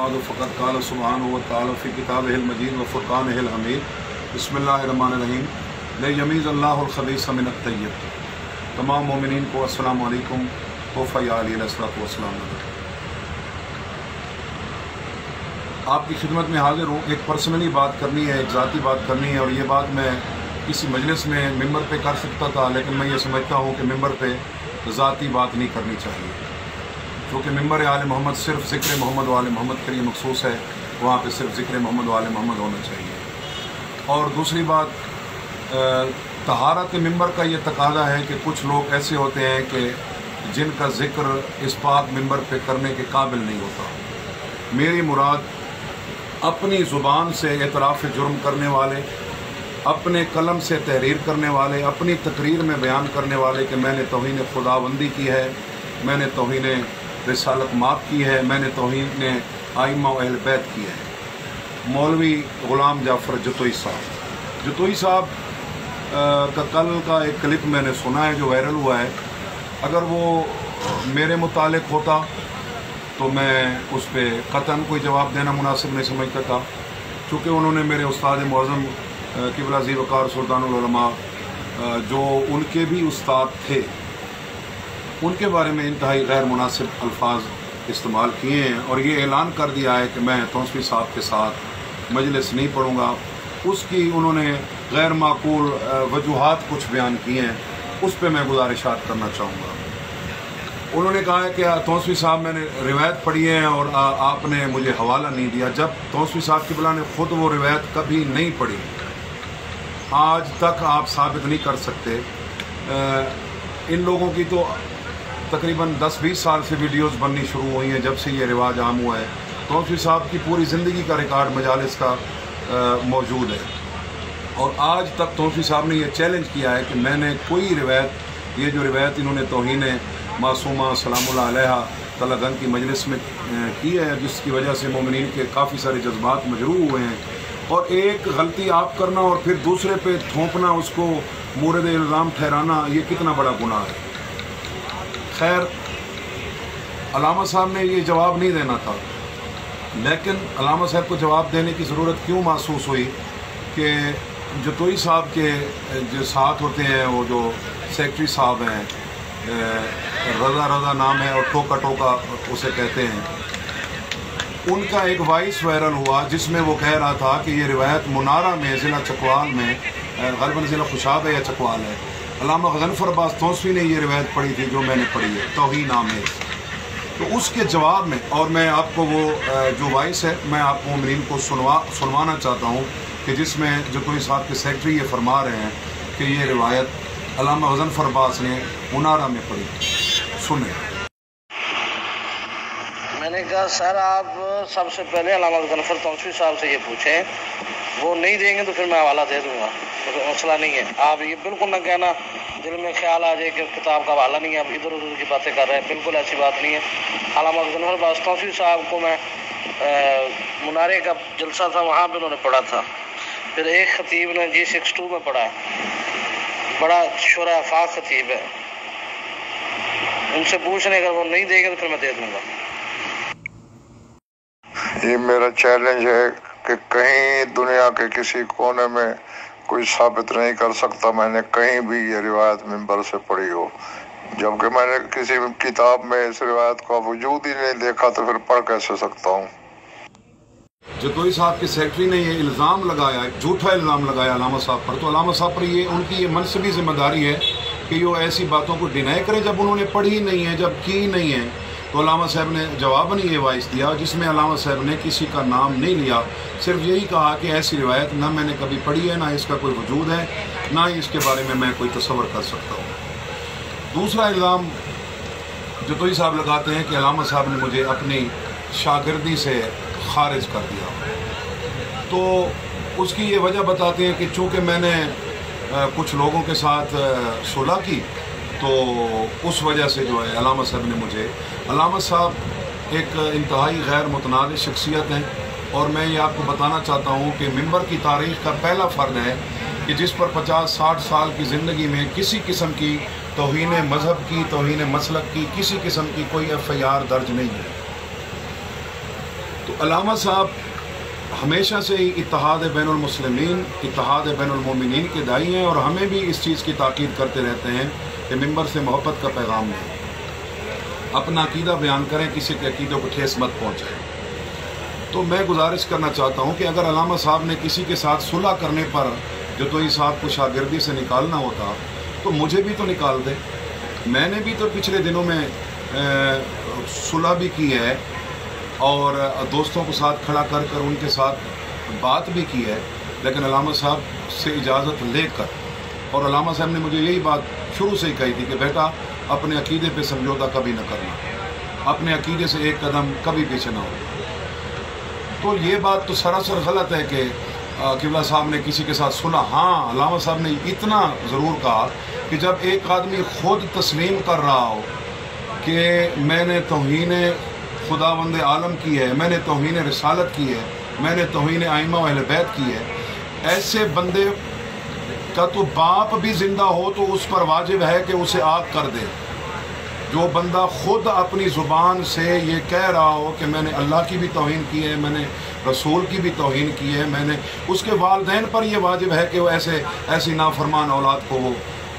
फ़क़त क़ाल सुब्हानहु व तआला फ़ी किताबिहिल मजीद व फ़ुरक़ानिहिल हमीद बिस्मिल्लाहिर्रहमानिर्रहीम लियमीज़ल्लाहुल ख़बीसा मिनत तय्यब। तमाम मोमिनीन को अस्सलामु अलैकुम तोहफ़ा या अली अलैहिस्सलातु वस्सलाम। आपकी खिदमत में हाज़िर हूँ। एक पर्सनली बात करनी है, एक ज़ाती बात करनी है, और ये बात मैं किसी मजलिस में मिंबर पे कर सकता था, लेकिन मैं ये समझता हूँ कि मिंबर पे ज़ाती बात नहीं करनी चाहिए, क्योंकि मिंबर आले मोहम्मद सिर्फ ज़िक्र मोहम्मद व आले मोहम्मद के लिए मखसूस है। वहाँ पे सिर्फ ज़िक्र मोहम्मद व आले मोहम्मद होना चाहिए। और दूसरी बात, तहारत मिंबर का ये तकाज़ा है कि कुछ लोग ऐसे होते हैं कि जिनका ज़िक्र इस पाक मिंबर पे करने के काबिल नहीं होता। मेरी मुराद अपनी ज़ुबान से एतराफ़ जुर्म करने वाले, अपने कलम से तहरीर करने वाले, अपनी तकरीर में बयान करने वाले कि मैंने तौहीन खुदाबंदी की है, मैंने तौहीन रिसालत माफ़ की है, मैंने तौहीन आइम्मा व अहल बैत की है। मौलवी ग़ुलाम जाफ़र जतोई साहब का कल का एक क्लिप मैंने सुना है जो वायरल हुआ है। अगर वो मेरे मुतालिक होता तो मैं उस पर क़तन कोई जवाब देना मुनासिब नहीं समझता था, चूँकि उन्होंने मेरे उस्ताद मुअज़्ज़म क़िबला ज़ी वक़ार सुल्तानुल उलमा जो उनके भी उस्ताद थे, उनके बारे में इंतहाई गैर मुनासिब अल्फाज इस्तेमाल किए हैं, और ये ऐलान कर दिया है कि मैं तौसीफ़ी साहब के साथ मजलिस नहीं पढ़ूँगा। उसकी उन्होंने गैर माकूल वजूहात कुछ बयान किए हैं, उस पर मैं गुजारिशात करना चाहूँगा। उन्होंने कहा है कि तौसीफ़ी साहब मैंने रिवायत पढ़ी है और आपने मुझे हवाला नहीं दिया, जब तौसीफ़ी साहब क़िबला ने ख़ुद वो रिवायत कभी नहीं पढ़ी। आज तक आप साबित नहीं कर सकते। इन लोगों की तो तकरीबन 10-20 साल से वीडियोस बननी शुरू हुई हैं, जब से ये रिवाज आम हुआ है। तौसीफ़ी साहब की पूरी ज़िंदगी का रिकॉर्ड मजालिस का मौजूद है, और आज तक तौसीफ़ी साहब ने ये चैलेंज किया है कि मैंने कोई रिवायत, ये जो रिवायत इन्होंने तौहीन मासूमा सलामुल्लाह अलैहा तलगन की मजलिस में की है, जिसकी वजह से मोमिनीन के काफ़ी सारे जज्बात मजरूह हुए हैं। और एक गलती आप करना और फिर दूसरे पे थोपना, उसको मूरद इल्ज़ाम ठहराना, ये कितना बड़ा गुनाह है। खैर, अल्लामा साहब ने ये जवाब नहीं देना था, लेकिन अल्लामा साहब को जवाब देने की ज़रूरत क्यों महसूस हुई कि जतोई साहब के जो साथ होते हैं, वो जो सेक्रेटरी साहब हैं, रज़ा नाम है और टोका उसे कहते हैं, उनका एक वॉइस वायरल हुआ जिसमें वो कह रहा था कि ये रिवायत मुनारा में ज़िला चकवाल में, ग़ालिबन ज़िला खुशाब है या चकवाल है, अल्लामा गज़नफ़र अब्बास तौसीफ़ी ने ये रिवायत पढ़ी थी जो मैंने पढ़ी है, तौहीन आमेज़। तो उसके जवाब में, और मैं आपको वो जो वॉइस है मैं आपको मोमिनीन को सुनवाना चाहता हूँ कि जिसमें जतोई साहब के सेक्रेटरी ये फरमा रहे हैं कि ये रिवायत अल्लामा गज़नफ़र अब्बास ने मुनारा में पढ़ी। सुने। मैंने कहा सर आप सबसे पहले अल्लामा गज़नफ़र तौसीफ़ी साहब से ये पूछें, वो नहीं देंगे तो फिर मैं हवाला दे दूँगा, तो मसला नहीं है। आप ये बिल्कुल ना कहना दिल में ख्याल आ जाए कि किताब का हवाला नहीं है, आप इधर उधर की बातें कर रहे हैं, बिल्कुल ऐसी बात नहीं है। अल्लामा गज़नफ़र अब्बास तौसीफ़ी साहब को मैं मुनारे का जलसा था, वहाँ पर उन्होंने पढ़ा था। फिर एक ख़तीब ने G62 में पढ़ा है, बड़ा शुरा आफाक ख़तीब है, उनसे पूछने, अगर वो नहीं देंगे तो फिर मैं दे दूँगा। ये मेरा चैलेंज है कि कहीं दुनिया के किसी कोने में कोई साबित नहीं कर सकता मैंने कहीं भी ये रिवायत मिंबर से पढ़ी हो, जबकि मैंने किसी किताब में इस रिवायत का वजूद ही नहीं देखा, तो फिर पढ़ कैसे सकता हूँ। जतोई साहब के सेक्रेटरी ने ये इल्ज़ाम लगाया, झूठा इल्ज़ाम लगाया अल्लामा साहब पर, तो अल्लामा साहब पर ये उनकी ये मनसबी ज़िम्मेदारी है कि वो ऐसी बातों को डिनाई करें जब उन्होंने पढ़ी ही नहीं है, जब की ही नहीं है। तो अल्लामा साहब ने जवाबन ये वॉइस दिया जिसमें अल्लामा साहब ने किसी का नाम नहीं लिया, सिर्फ यही कहा कि ऐसी रिवायत ना मैंने कभी पढ़ी है, ना इसका कोई वजूद है, ना ही इसके बारे में मैं कोई तसव्वुर कर सकता हूँ। दूसरा इल्ज़ाम जतोई साहब लगाते हैं कि अल्लामा साहब ने मुझे अपनी शागिर्दी से खारिज कर दिया। तो उसकी ये वजह बताते हैं कि चूँकि मैंने कुछ लोगों के साथ सुलह की, तो उस वजह से जो है अल्लामा साहब ने मुझे, अल्लामा साहब एक इंतहाई गैर मुतनाज़ शख्सियत हैं, और मैं ये आपको बताना चाहता हूँ कि मिंबर की तारीख़ का पहला फ़र्द है कि जिस पर 50-60 साल की ज़िंदगी में किसी किस्म की तौहीन मज़हब की, तौहीन मसलक की, किसी किस्म की कोई FIR दर्ज नहीं है। تو علامہ صاحب ہمیشہ سے ہی اتحاد بین المسلمین، اتحاد بین المومنین کے داعی ہیں، اور ہمیں بھی اس چیز کی تاکید کرتے رہتے ہیں کہ ممبر سے محبت کا پیغام دیں، اپنا عقیدہ بیان کریں، کسی کے عقیدے کو ٹھیس مت پہنچائیں۔ تو میں گزارش کرنا چاہتا ہوں کہ اگر علامہ صاحب نے کسی کے ساتھ صلح کرنے پر جتوئی صاحب کو شاگردی سے نکالنا ہوتا تو مجھے بھی تو نکال دے۔ میں نے بھی تو پچھلے دنوں میں صلح بھی کی ہے اور دوستوں کو ساتھ کھڑا کر کر ان کے ساتھ بات بھی کی ہے، لیکن علامہ صاحب سے اجازت لے کر، اور علامہ صاحب نے مجھے یہی بات شروع سے ہی کہی تھی کہ بیٹا اپنے عقیدے پہ سمجھوتا کبھی نہ کرنا، اپنے عقیدے سے ایک قدم کبھی پیچھے نہ ہو۔ تو یہ بات تو سراسر غلط ہے کہ قبلہ صاحب نے کسی کے ساتھ صلح، ہاں علامہ صاحب نے اتنا ضرور کہا کہ جب ایک آدمی خود تسلیم کر رہا ہو کہ میں نے توہین خداوند عالم کی ہے، میں نے توہین رسالت کی ہے، میں نے توہین ائمہ و اہل بیت کی ہے، ایسے بندے کا تو باپ بھی زندہ ہو تو اس پر واجب ہے کہ اسے آگ کر دے۔ جو بندہ خود اپنی زبان سے یہ کہہ رہا ہو کہ میں نے اللہ کی بھی توہین کی ہے، میں نے رسول کی بھی توہین کی ہے، میں نے، اس کے والدین پر یہ واجب ہے کہ وہ ایسی نافرمان اولاد کو وہ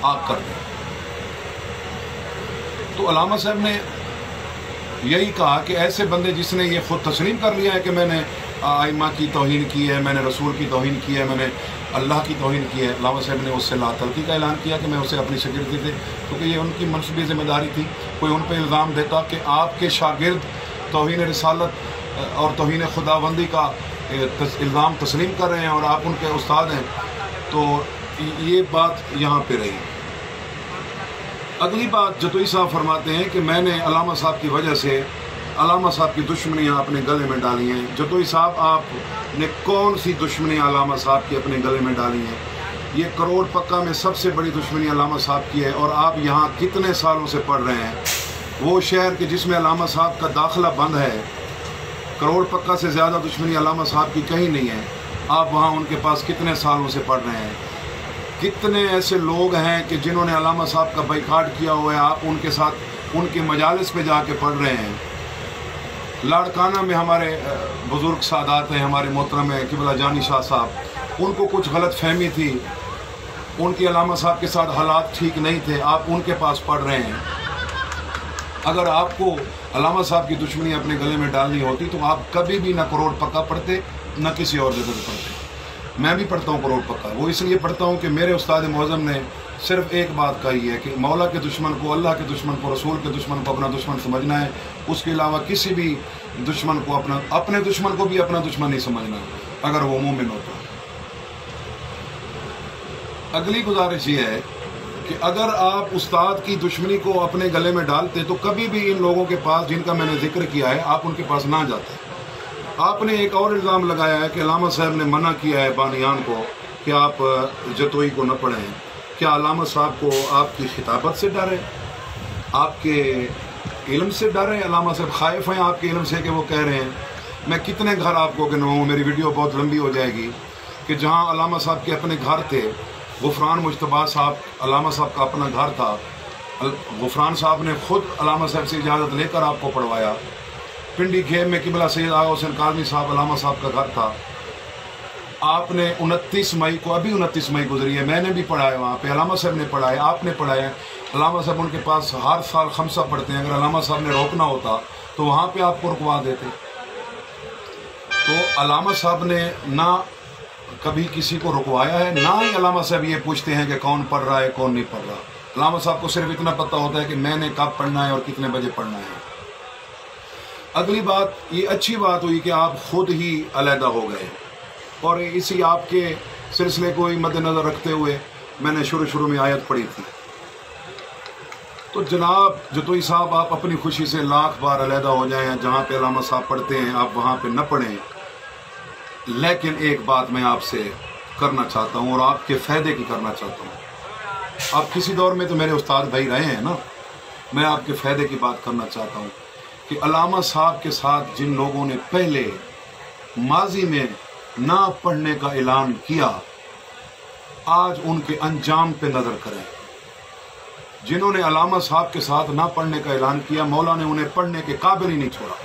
آگ کر دے۔ تو علامہ صاحب نے یہی کہا کہ ایسے بندے جس نے یہ خود تسلیم کر لیا ہے کہ میں نے ائمہ کی توہین کی ہے، میں نے رسول کی توہین کی ہے، میں نے اللہ کی توہین کی ہے، علامہ صاحب نے اس سے لا تلقی کا اعلان کیا کہ میں اسے اپنی شاگردی سے، کیونکہ یہ ان کی منصوبی ذمہ داری تھی، کوئی ان پہ الزام دیتا کہ آپ کے شاگرد توہین رسالت اور توہین خداوندی کا الزام تسلیم کر رہے ہیں اور آپ ان کے استاد ہیں، تو یہ بات یہاں پہ رہی۔ اگلی بات جتوئی صاحب فرماتے ہیں کہ میں نے علامہ صاحب کی وجہ سے علامہ صاحب کی دشمنیاں اپنے گلے میں ڈالی ہیں۔ جتوئی صاحب آپ نے کون سی دشمنی علامہ صاحب کی اپنے گلے میں ڈالی ہیں؟ یہ کروڑ پکا میں سب سے بڑی دشمنی علامہ صاحب کی ہے، اور آپ یہاں کتنے سالوں سے پڑھ رہے ہیں؟ وہ شہر کہ جس میں علامہ صاحب کا داخلہ بند ہے، کروڑ پکا سے زیادہ دشمنی علامہ صاحب کی کہیں نہیں ہے۔ آپ وہاں ان کے پاس کتنے سالوں سے پڑھ رہے ہیں؟ کتنے ایسے لوگ ہیں کہ جنہوں نے علامہ صاحب کا بائیکاٹ کیا ہوا ہے، آپ ان کے ساتھ ان کے مجالس پہ جا کے پڑھ رہے ہیں۔ لاڑکانہ میں ہمارے بزرگ سادات ہیں، ہمارے محترم ہیں قبلہ جانی شاہ صاحب، ان کو کچھ غلط فہمی تھی، ان کی علامہ صاحب کے ساتھ حالات ٹھیک نہیں تھے، آپ ان کے پاس پڑھ رہے ہیں۔ اگر آپ کو علامہ صاحب کی دشمنی اپنے گلے میں ڈالنی ہوتی تو آپ کبھی بھی نہ کروڑ پکا پڑھتے نہ کسی اور جگہ پڑھتے۔ میں بھی پڑھتا ہوں کروڑ پکا، وہ اس لیے پڑھتا ہوں کہ میرے استاد معظم نے صرف ایک بات کہی ہے کہ مولا کے دشمن کو، اللہ کے دشمن کو، رسول کے دشمن کو اپنا دشمن سمجھنا ہے، اس کے علاوہ کسی بھی دشمن کو اپنے دشمن کو بھی اپنا دشمن نہیں سمجھنا اگر وہ مومن ہوتا۔ اگلی گزارش یہ ہے کہ اگر آپ استاد کی دشمنی کو اپنے گلے میں ڈالتے تو کبھی بھی ان لوگوں کے پاس جن کا میں نے ذکر کیا ہے آپ ان کے پاس نہ جاتے۔ آپ نے ایک اور الزام لگایا ہے کہ علامہ صاحب نے منع کیا ہے بانیان کو کہ آپ جتوئی کو نہ پڑھیں۔ کیا علامہ صاحب کو آپ کی خطابت سے ڈر ہے؟ آپ کے علم سے ڈر ہے؟ علامہ صاحب خائف ہیں آپ کے علم سے کہ وہ کہہ رہے ہیں؟ میں کتنے گھر آپ کو گنواؤں، میری ویڈیو بہت لمبی ہو جائے گی، کہ جہاں علامہ صاحب کے اپنے گھر تھے، غفران مجتبیٰ صاحب علامہ صاحب کا اپنا گھر تھا، غفران صاحب نے خود علامہ صاحب سے اجازت لے کر آپ کو پڑھوایا۔ پنڈی کھیب میں قبلہ سید آغا حسین کاظمی صاحب علامہ صاحب کا گھر تھا، آپ نے 29 مئی کو، ابھی 29 مئی گزری ہے، میں نے بھی پڑھایا وہاں پہ، علامہ صاحب نے پڑھایا، آپ نے پڑھایا۔ علامہ صاحب ان کے پاس ہر سال خمسہ پڑھتے ہیں، اگر علامہ صاحب نے روکنا ہوتا تو وہاں پہ آپ کو رکوا دیتے۔ تو علامہ صاحب نے نہ کبھی کسی کو رکوایا ہے، نہ ہی علامہ صاحب یہ پوچھتے ہیں کہ کون پڑھ رہا ہے کون نہیں پڑھ رہا۔ علامہ صاحب کو صرف اتنا پتہ ہوتا ہے کہ میں نے کب پڑھنا ہے اور کتنے بجے پڑھنا ہے۔ اگلی بات، یہ اچھی بات ہوئی کہ آپ خود ہی علیحدہ ہو گئے، اور اسی آپ کے سلسلے کو مد نظر رکھتے ہوئے میں نے شروع میں آیت پڑھی تھی۔ تو جناب جتوئی صاحب، آپ اپنی خوشی سے لاکھ بار علیحدہ ہو جائیں، جہاں پہ علامہ صاحب پڑھتے ہیں آپ وہاں پہ نہ پڑھیں، لیکن ایک بات میں آپ سے کرنا چاہتا ہوں اور آپ کے فائدے کی کرنا چاہتا ہوں۔ آپ کسی دور میں تو میرے استاد بھائی رہے ہیں نا، میں آپ کے فائدے کی بات کرنا چاہتا ہوں کہ علامہ صاحب کے ساتھ جن لوگوں نے پہلے ماضی میں نہ پڑھنے کا اعلان کیا، آج ان کے انجام پہ نظر کریں۔ جنہوں نے علامہ صاحب کے ساتھ نہ پڑھنے کا اعلان کیا، مولا نے انہیں پڑھنے کے قابل ہی نہیں چھوڑا۔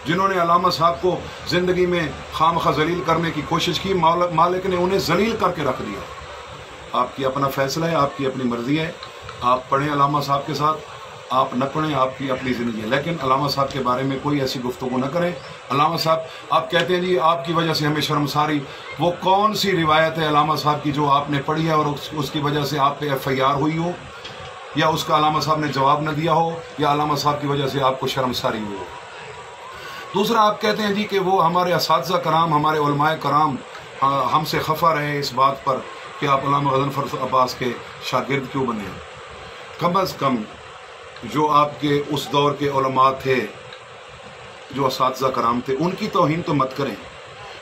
जिन्होंने अलामा साहब को ज़िंदगी में खामखा जलील करने की कोशिश की, मालिक ने उन्हें जलील करके रख दिया। आपकी अपना फैसला है, आपकी अपनी मर्जी है। आप पढ़ें अलामा साहब के साथ, आप न पढ़ें, आपकी अपनी ज़िंदगी है, लेकिन अलामा साहब के बारे में कोई ऐसी गुफ्तगू न करें। अलामा साहब, आप कहते हैं जी आपकी वजह से हमें शर्मसारी, वो कौन सी रिवायत है अलामा साहब की जो आपने पढ़ी है और उसकी वजह से आप पे FIR हुई हो, या उसका अलामा साहब ने जवाब न दिया हो, या अलामा साहब की वजह से आपको शर्मसारी हुई हो? दूसरा, आप कहते हैं जी कि वो हमारे असातिज़ा कराम, हमारे उलमाए कराम हमसे खफा रहे इस बात पर कि आप अल्लामा गज़नफ़र अब्बास के शागिर्द क्यों बने। कम अज़ कम जो आपके उस दौर के उलमा थे, जो असातिज़ा कराम थे, उनकी तौहीन तो मत करें।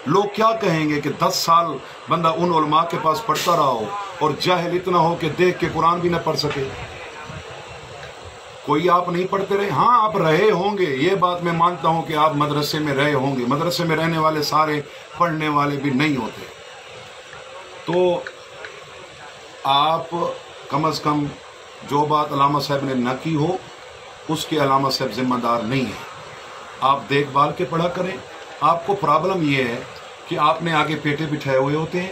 लोग क्या कहेंगे कि 10 साल बंदा उन उलमा के पास पढ़ता रहा हो और जाहिल इतना हो कि देख के कुरान भी न पढ़ सके। कोई आप नहीं पढ़ते रहे? हाँ, आप रहे होंगे, ये बात मैं मानता हूँ कि आप मदरसे में रहे होंगे। मदरसे में रहने वाले सारे पढ़ने वाले भी नहीं होते। तो आप कम अज़ कम जो बात अल्लामा साहब ने न की हो उसके अल्लामा साहब जिम्मेदार नहीं है। आप देखभाल के पढ़ा करें। आपको प्रॉब्लम ये है कि आपने आगे पेटे बिठाए हुए होते हैं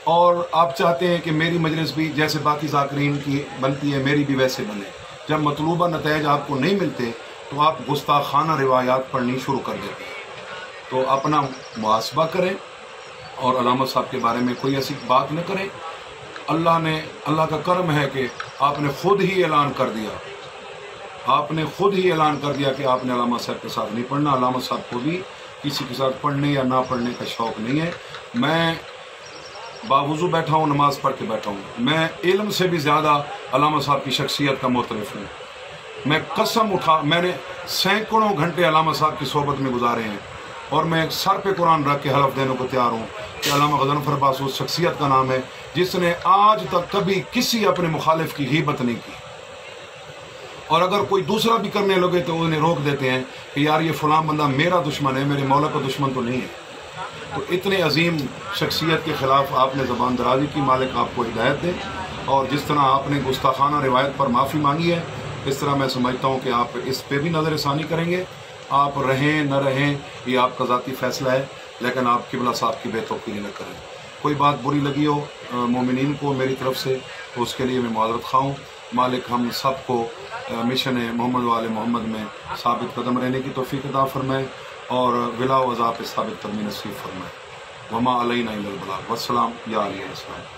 और आप चाहते हैं कि मेरी मजलिस भी जैसे बाकी ज़ाकिरीन की बनती है, मेरी भी वैसे बने। जब मतलूबा नतीजे आपको नहीं मिलते तो आप गुस्ताखाना रिवायात पढ़नी शुरू कर देते हैं। तो अपना मुहासबा करें और अल्लामा साहब के बारे में कोई ऐसी बात न करें। अल्लाह का करम है कि आपने खुद ही ऐलान कर दिया, आपने खुद ही ऐलान कर दिया कि आपने अल्लामा साहब के साथ नहीं पढ़ना। अल्लामा साहब को भी किसी के साथ पढ़ने या ना पढ़ने का शौक़ नहीं है। मैं बावुज़ू बैठा हूँ, नमाज पढ़ के बैठा हूँ। मैं इल्म से भी ज़्यादा अल्लामा साहब की शख्सियत का मोतरफ़ हूँ। मैं कसम उठा, मैंने सैकड़ों घंटे अल्लामा साहब की सोबत में गुजारे हैं और मैं सर पे कुरान रख के हलफ देने को तैयार हूँ कि अल्लामा गज़नफ़र अब्बास उस शख्सियत का नाम है जिसने आज तक कभी किसी अपने मुखालिफ की ग़ीबत नहीं की। और अगर कोई दूसरा भी करने लगे तो उन्हें रोक देते हैं कि यार ये फ़लाँ बंदा मेरा दुश्मन है, मेरे मौला का दुश्मन तो नहीं है। तो इतने अजीम शख्सियत के ख़िलाफ़ आपने ज़बान दराज़ी की। मालिक आपको हिदायत दे। और जिस तरह आपने गुस्ताखाना रिवायत पर माफ़ी मांगी है, इस तरह मैं समझता हूँ कि आप इस पे भी नज़रसानी करेंगे। आप रहें न रहें ये आपका ज़ाती फ़ैसला है, लेकिन आप क़िबला साहब की बेतौक़ीरी न करें। कोई बात बुरी लगी हो मोमिनीन को मेरी तरफ से तो उसके लिए मैं माज़रत ख़्वाह हूँ। मालिक हम सब को मिशन मोहम्मद वाले मोहम्मद में साबित कदम रहने की तौफ़ीक़ अता फ़रमाए और विला वज़ा पे साबित कदमी नसीब फ़रमाए। वमा अलैना इल्लल बलाग। वस्सलाम या अलैहि अस्सलाम।